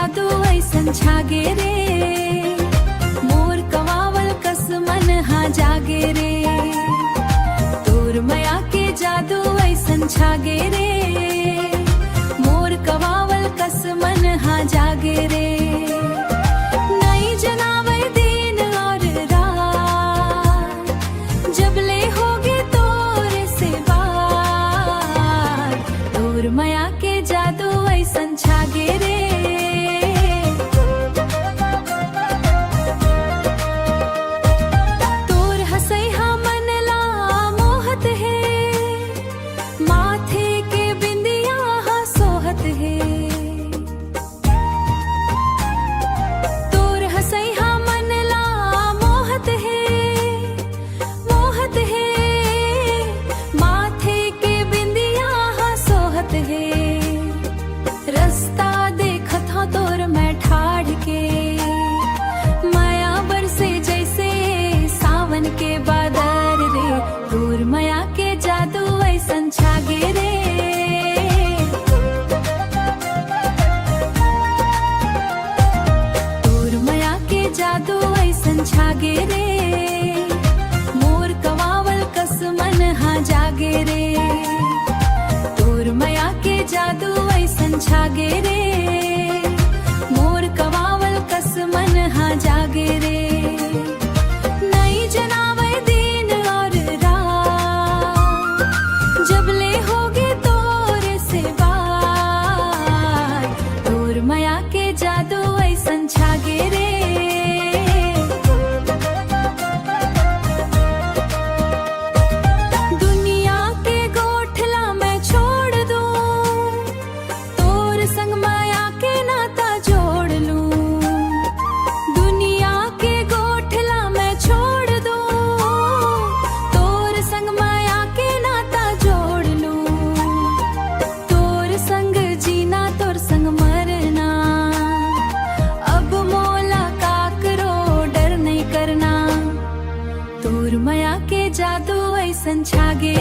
जादू ऐसन छागे रे, मोर कवावल कस मन हा जागे रे। तोर माया के जादू ऐसन छागे रे, मोर कवावल कस मन हा जागे रे। माया के जादू ऐसन छागे रे, तोर हसैहा मन ला मोहत है, माथे के बिंदिया हा सोहत है। तोर हसैहा मन ला मोहत है, मोहत है, माथे के बिंदिया हा सोहत है। रास्ता देखत हा तोर मैं ठाड़ के, माया बरसे जैसे सावन के बादल रे। तोर माया के जादू ऐसन छागे रे, तोर माया के जादू ऐसन छागे रे, मोर कवावल कस मन हा जागे रे। तोर माया के जादू ऐसन छागे रे, मोर कवावल कस मन हा जागे रे। नई जनावे दिन और रात, जब ले होगे तोरे से बात। तोर माया के जादू ऐसन छागे रे, दुनिया के गोठला मैं छोड़ दूं, तोर संग माया के नाता जोड़ लूं। दुनिया के गोठला मैं छोड़ दूं, तोर संग माया के नाता जोड़ लूं। तोर संग जीना तोर संग मरना, अब मोला का करो डर नहीं करना। तोर माया के जादू ऐसन छागे